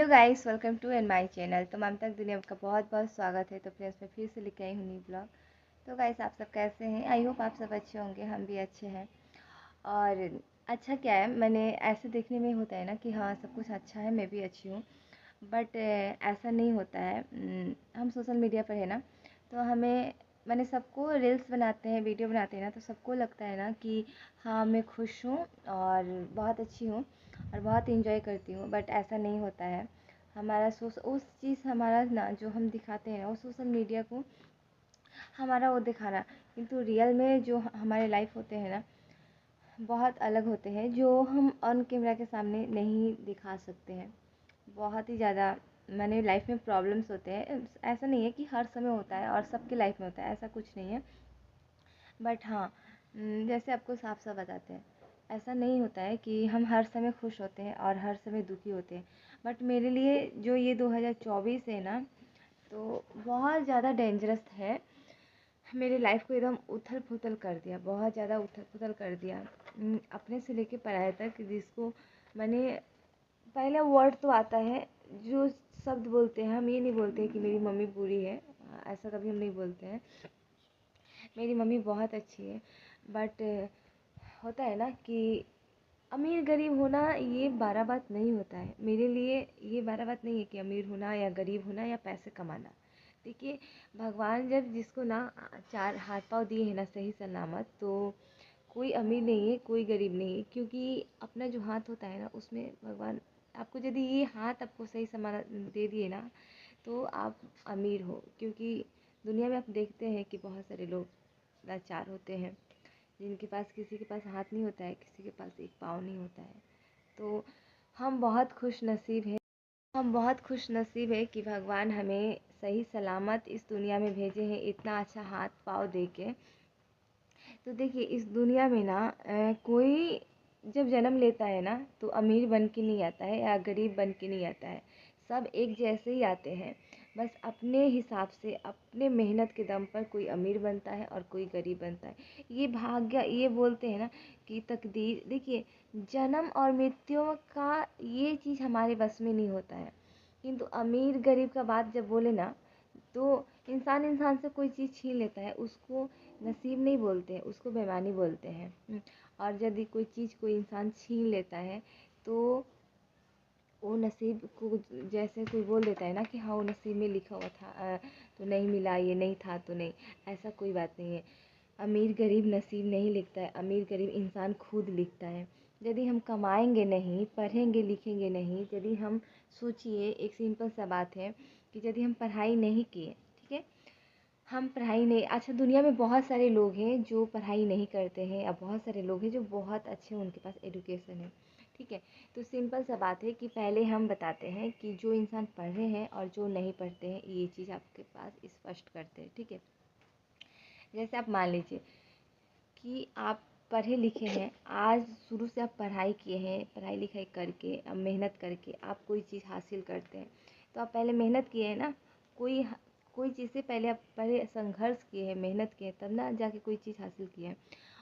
Hello guys, welcome to and my channel. तो ममता दुनिया का बहुत बहुत स्वागत है। तो फ्रेंड्स, मैं फिर से लेके आई हूँ न्यू ब्लॉग। तो गाइस, आप सब कैसे हैं? आई होप आप सब अच्छे होंगे, हम भी अच्छे हैं। और अच्छा क्या है, मैंने ऐसे देखने में होता है ना कि हाँ सब कुछ अच्छा है, मैं भी अच्छी हूँ। बट ऐसा नहीं होता है। हम सोशल मीडिया पर है ना, तो हमें मैंने सबको रील्स बनाते हैं, वीडियो बनाते हैं ना, तो सबको लगता है ना कि हाँ मैं खुश हूँ और बहुत अच्छी हूँ और बहुत इंजॉय करती हूँ। बट ऐसा नहीं होता है। हमारा उस चीज़ हमारा ना जो हम दिखाते हैं ना, वो सोशल मीडिया को हमारा वो दिखाना, किंतु रियल में जो हमारे लाइफ होते हैं ना, बहुत अलग होते हैं, जो हम ऑन कैमरा के सामने नहीं दिखा सकते हैं। बहुत ही ज़्यादा मैंने लाइफ में प्रॉब्लम्स होते हैं। ऐसा नहीं है कि हर समय होता है और सबके लाइफ में होता है, ऐसा कुछ नहीं है। बट हाँ, जैसे आपको साफ साफ बताते हैं, ऐसा नहीं होता है कि हम हर समय खुश होते हैं और हर समय दुखी होते हैं। बट मेरे लिए जो ये 2024 है ना, तो बहुत ज़्यादा डेंजरस है। मेरी लाइफ को एकदम उथल पुथल कर दिया, बहुत ज़्यादा उथल पुथल कर दिया। अपने से लेके पराये तक, जिसको मैंने पहला वर्ड तो आता है, जो शब्द बोलते हैं, हम ये नहीं बोलते हैं कि मेरी मम्मी बुरी है। ऐसा कभी हम नहीं बोलते हैं। मेरी मम्मी बहुत अच्छी है। बट होता है ना कि अमीर गरीब होना ये 12 बात नहीं होता है। मेरे लिए ये 12 बात नहीं है कि अमीर होना या गरीब होना या पैसे कमाना। देखिए, भगवान जब जिसको ना चार हाथ पाँव दिए हैं ना सही सलामत, तो कोई अमीर नहीं है, कोई गरीब नहीं है। क्योंकि अपना जो हाथ होता है ना, उसमें भगवान आपको यदि ये हाथ आपको सही समान दे दिए ना, तो आप अमीर हो। क्योंकि दुनिया में आप देखते हैं कि बहुत सारे लोग लाचार होते हैं, जिनके पास किसी के पास हाथ नहीं होता है, किसी के पास एक पाँव नहीं होता है। तो हम बहुत खुश नसीब हैं। हम बहुत खुश नसीब है कि भगवान हमें सही सलामत इस दुनिया में भेजे हैं, इतना अच्छा हाथ पाँव दे के। तो देखिए, इस दुनिया में ना कोई जब जन्म लेता है ना, तो अमीर बन के नहीं आता है या गरीब बन के नहीं आता है। सब एक जैसे ही आते हैं। बस अपने हिसाब से, अपने मेहनत के दम पर कोई अमीर बनता है और कोई गरीब बनता है। ये भाग्य, ये बोलते हैं ना कि तकदीर। देखिए, जन्म और मृत्यु का ये चीज़ हमारे बस में नहीं होता है। किंतु अमीर गरीब का बात जब बोले ना, तो इंसान इंसान से कोई चीज़ छीन लेता है, उसको नसीब नहीं बोलते हैं, उसको बेईमानी बोलते हैं। और यदि कोई चीज़ कोई इंसान छीन लेता है, तो वो नसीब को, जैसे कोई बोल देता है ना कि हाँ वो नसीब में लिखा हुआ था, तो नहीं मिला, ये नहीं था तो नहीं। ऐसा कोई बात नहीं है। अमीर गरीब नसीब नहीं लिखता है, अमीर गरीब इंसान खुद लिखता है। यदि हम कमाएंगे नहीं, पढ़ेंगे लिखेंगे नहीं, यदि हम सोचिए, एक सिंपल सा बात है कि यदि हम पढ़ाई नहीं किए, ठीक है, हम पढ़ाई नहीं, अच्छा दुनिया में बहुत सारे लोग हैं जो पढ़ाई नहीं करते हैं, या बहुत सारे लोग हैं जो बहुत अच्छे, उनके पास एजुकेशन है, ठीक है। तो सिंपल सा बात है कि पहले हम बताते हैं कि जो इंसान पढ़ रहे हैं और जो नहीं पढ़ते हैं, ये चीज़ आपके पास स्पष्ट करते हैं, ठीक है। जैसे आप मान लीजिए कि आप पढ़े लिखे हैं, आज शुरू से आप पढ़ाई किए हैं, पढ़ाई लिखाई करके, अब मेहनत करके आप कोई चीज़ हासिल करते हैं। तो आप पहले मेहनत किए हैं ना, कोई कोई चीज़ से पहले आप पहले संघर्ष किए हैं, मेहनत किए हैं, तब ना जाके कोई चीज़ हासिल की है।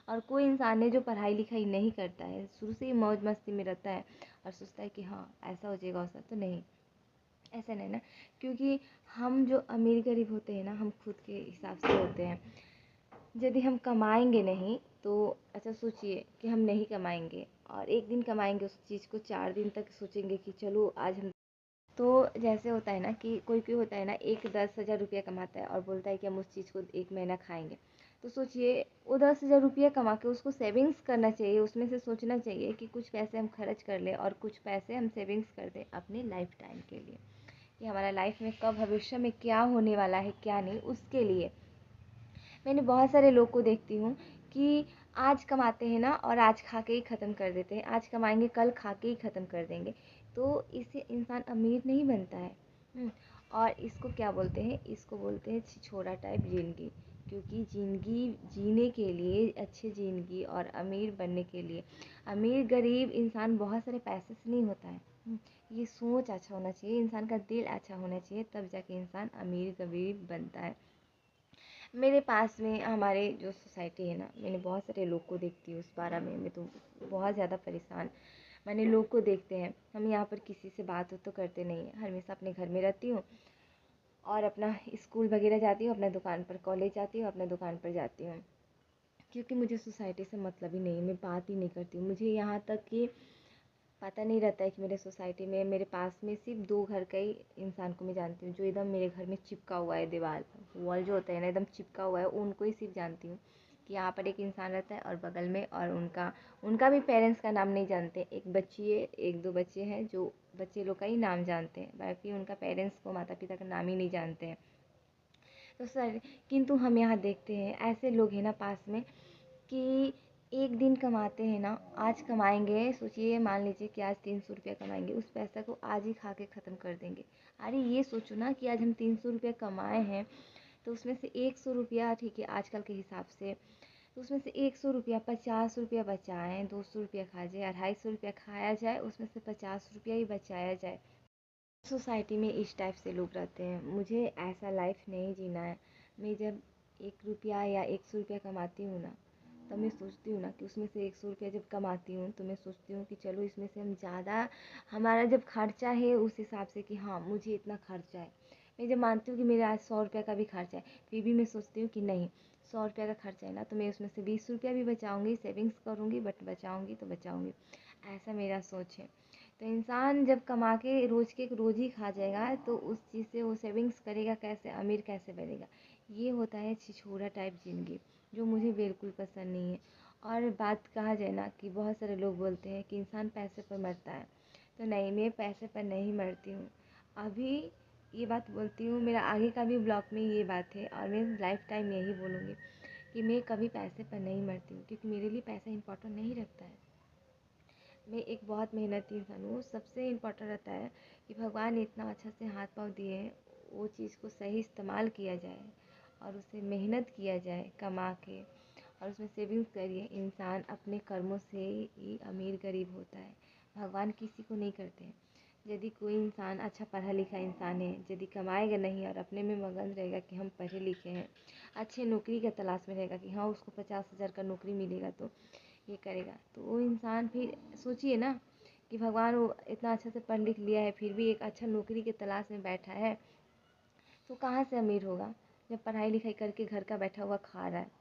और कोई इंसान है जो पढ़ाई लिखाई नहीं करता है, शुरू से ही मौज मस्ती में रहता है और सोचता है कि हाँ ऐसा हो जाएगा वैसा, तो नहीं, ऐसा नहीं ना। क्योंकि हम जो अमीर गरीब होते हैं ना, हम खुद के हिसाब से होते हैं। यदि हम कमाएंगे नहीं, तो अच्छा सोचिए कि हम नहीं कमाएंगे और एक दिन कमाएंगे उस चीज़ को, 4 दिन तक सोचेंगे कि चलो आज हम, तो जैसे होता है ना कि कोई कोई होता है ना, एक 10,000 रुपया कमाता है और बोलता है कि हम उस चीज़ को 1 महीना खाएंगे। तो सोचिए, वो 10,000 रुपया कमा के उसको सेविंग्स करना चाहिए, उसमें से सोचना चाहिए कि कुछ पैसे हम खर्च कर लें और कुछ पैसे हम सेविंग्स कर दें अपने लाइफ टाइम के लिए, कि हमारा लाइफ में कब भविष्य में क्या होने वाला है क्या नहीं, उसके लिए। मैंने बहुत सारे लोग को देखती हूँ कि आज कमाते हैं ना और आज खा के ही ख़त्म कर देते हैं, आज कमाएंगे कल खा के ही ख़त्म कर देंगे। तो इससे इंसान अमीर नहीं बनता है। और इसको क्या बोलते हैं, इसको बोलते हैं छिछोरा टाइप ज़िंदगी। क्योंकि ज़िंदगी जीने के लिए, अच्छी ज़िंदगी और अमीर बनने के लिए, अमीर गरीब इंसान बहुत सारे पैसे से नहीं होता है। ये सोच अच्छा होना चाहिए, इंसान का दिल अच्छा होना चाहिए, तब जाके इंसान अमीर गरीब बनता है। मेरे पास में हमारे जो सोसाइटी है ना, मैंने बहुत सारे लोग को देखती हूँ, उस बारे में मैं तो बहुत ज़्यादा परेशान। मैंने लोग को देखते हैं, हम यहाँ पर किसी से बात तो करते नहीं हैं, हमेशा अपने घर में रहती हूँ और अपना स्कूल वगैरह जाती हूँ, अपना दुकान पर कॉलेज जाती हूँ, अपना दुकान पर जाती हूँ, क्योंकि मुझे सोसाइटी से मतलब ही नहीं है, मैं बात ही नहीं करती हूँ। मुझे यहाँ तक कि पता नहीं रहता है कि मेरे सोसाइटी में मेरे पास में सिर्फ 2 घर का ही इंसान को मैं जानती हूँ, जो एकदम मेरे घर में चिपका हुआ है, दीवार पर वॉल जो होता है ना एकदम चिपका हुआ है, उनको ही सिर्फ जानती हूँ कि यहाँ पर एक इंसान रहता है और बगल में, और उनका उनका भी पेरेंट्स का नाम नहीं जानते। एक बच्ची है, 1-2 बच्चे हैं जो बच्चे लोग का ही नाम जानते हैं, बाकी उनका पेरेंट्स को, माता पिता का नाम ही नहीं जानते हैं। तो सर, किंतु हम यहाँ देखते हैं ऐसे लोग हैं ना पास में कि एक दिन कमाते हैं ना, आज कमाएंगे, सोचिए मान लीजिए कि आज 300 रुपया कमाएंगे, उस पैसा को आज ही खा के ख़त्म कर देंगे। अरे ये सोचो ना कि आज हम 300 रुपया कमाए हैं, तो उसमें से 100 रुपया, ठीक है आजकल के हिसाब से, तो उसमें से 100 रुपया, 50 रुपया बचाएं, 200 रुपया खा जाए, 250 रुपया खाया जाए, उसमें से 50 रुपया ही बचाया जाए। सोसाइटी में इस टाइप से लोग रहते हैं, मुझे ऐसा लाइफ नहीं जीना है। मैं जब 1 रुपया या 100 रुपया कमाती हूँ ना, तब मैं सोचती हूँ ना कि उसमें से 100 रुपया जब कमाती हूँ तो मैं सोचती हूँ कि चलो इसमें से हम ज़्यादा, हमारा जब खर्चा है उस हिसाब से कि हाँ मुझे इतना खर्चा है, मैं जब मानती हूँ कि मेरा आज 100 रुपया का भी खर्चा है, फिर भी मैं सोचती हूँ कि नहीं, 100 रुपया का खर्चा है ना, तो मैं उसमें से 20 रुपया भी बचाऊँगी, सेविंग्स करूँगी, बट बचाऊँगी तो बचाऊँगी। ऐसा मेरा सोच है। तो इंसान जब कमा के रोज़ के रोज़ ही खा जाएगा, तो उस चीज़ से वो सेविंग्स करेगा कैसे, अमीर कैसे बनेगा। ये होता है छिछोरा टाइप ज़िंदगी, जो मुझे बिल्कुल पसंद नहीं है। और बात कहा जाए ना कि बहुत सारे लोग बोलते हैं कि इंसान पैसे पर मरता है, तो नहीं, मैं पैसे पर नहीं मरती हूँ। अभी ये बात बोलती हूँ, मेरा आगे का भी ब्लॉग में ये बात है और मैं लाइफ टाइम यही बोलूँगी कि मैं कभी पैसे पर नहीं मरती हूँ, क्योंकि मेरे लिए पैसा इंपॉर्टेंट नहीं रखता है। मैं एक बहुत मेहनती इंसान हूँ। सबसे इम्पोर्टेंट रहता है कि भगवान ने इतना अच्छा से हाथ पाँव दिए हैं, वो चीज़ को सही इस्तेमाल किया जाए और उसे मेहनत किया जाए कमा के, और उसमें सेविंग्स करिए। इंसान अपने कर्मों से ही अमीर गरीब होता है, भगवान किसी को नहीं करते हैं। यदि कोई इंसान अच्छा पढ़ा लिखा इंसान है, यदि कमाएगा नहीं और अपने में मगन रहेगा कि हम पढ़े लिखे हैं, अच्छे नौकरी की तलाश में रहेगा कि हाँ उसको 50,000 का नौकरी मिलेगा तो ये करेगा, तो वो इंसान, फिर सोचिए ना कि भगवान वो इतना अच्छा से पढ़ लिख लिया है फिर भी एक अच्छा नौकरी की तलाश में बैठा है, तो कहाँ से अमीर होगा जब पढ़ाई लिखाई करके घर का बैठा हुआ खा रहा है।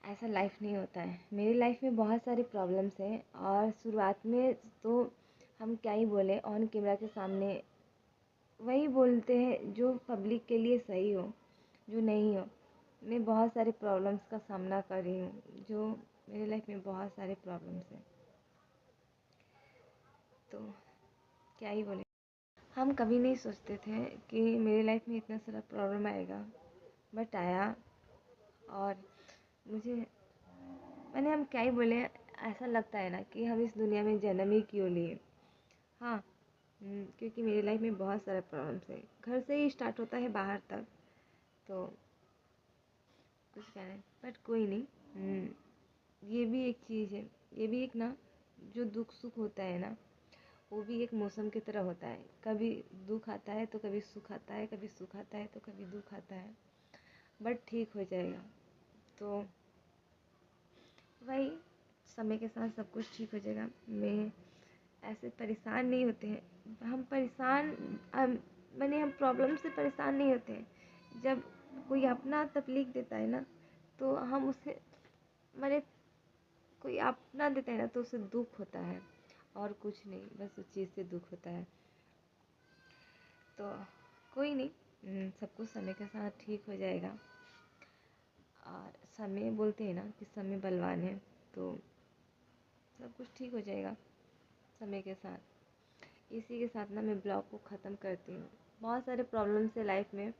ऐसा लाइफ नहीं होता है। मेरी लाइफ में बहुत सारी प्रॉब्लम्स हैं, और शुरुआत में तो हम क्या ही बोले, ऑन कैमरा के सामने वही बोलते हैं जो पब्लिक के लिए सही हो, जो नहीं हो। मैं बहुत सारे प्रॉब्लम्स का सामना कर रही हूँ, जो मेरे लाइफ में बहुत सारे प्रॉब्लम्स हैं, तो क्या ही बोले। हम कभी नहीं सोचते थे कि मेरी लाइफ में इतना सारा प्रॉब्लम आएगा, बट आया। और मुझे, मैंने, हम क्या ही बोले, ऐसा लगता है ना कि हम इस दुनिया में जन्म ही क्यों लिए। हाँ, क्योंकि मेरी लाइफ में बहुत सारे प्रॉब्लम्स है, घर से ही स्टार्ट होता है बाहर तक, तो कुछ कहना है बट कोई नहीं। ये भी एक चीज़ है, ये भी एक ना, जो दुख सुख होता है ना, वो भी एक मौसम की तरह होता है। कभी दुख आता है तो कभी सुख आता है, कभी सुख आता है तो कभी दुख आता है, बट ठीक हो जाएगा। तो वही, समय के साथ सब कुछ ठीक हो जाएगा। मैं ऐसे परेशान नहीं होते हैं, हम परेशान, मैंने, हम प्रॉब्लम से परेशान नहीं होते हैं। जब कोई अपना तकलीफ देता है ना, तो हम उसे, मैंने, कोई अपना देता है ना तो उसे दुख होता है, और कुछ नहीं, बस उस चीज़ से दुख होता है। तो कोई नहीं, सब कुछ समय के साथ ठीक हो जाएगा। और समय, बोलते हैं ना कि समय बलवान है, तो सब कुछ ठीक हो जाएगा समय के साथ। इसी के साथ ना मैं ब्लॉग को ख़त्म करती हूँ। बहुत सारे प्रॉब्लम्स है लाइफ में,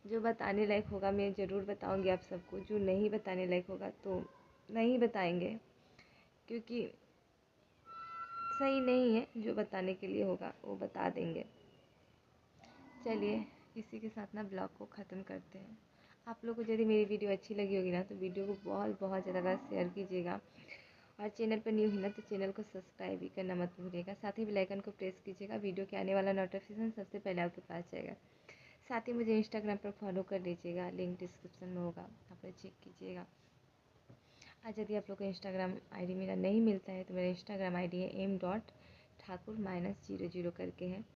जो बताने लायक होगा मैं ज़रूर बताऊँगी आप सबको, जो नहीं बताने लायक होगा तो नहीं बताएंगे, क्योंकि सही नहीं है। जो बताने के लिए होगा वो बता देंगे। चलिए, इसी के साथ ना ब्लॉग को ख़त्म करते हैं। आप लोग को यदि मेरी वीडियो अच्छी लगी होगी ना, तो वीडियो को बहुत बहुत ज़्यादा शेयर कीजिएगा, और चैनल पर न्यू है ना तो चैनल को सब्सक्राइब भी करना मत भूलिएगा। साथ ही बेल आइकन को प्रेस कीजिएगा, वीडियो के आने वाला नोटिफिकेशन सबसे पहले आपके पास जाएगा। साथ ही मुझे इंस्टाग्राम पर फॉलो कर लीजिएगा, लिंक डिस्क्रिप्शन में होगा, आप लोग चेक कीजिएगा। आज यदि आप लोग को इंस्टाग्राम आईडी मेरा नहीं मिलता है तो मेरा इंस्टाग्राम आईडी है m.ठाकुर -00 करके है।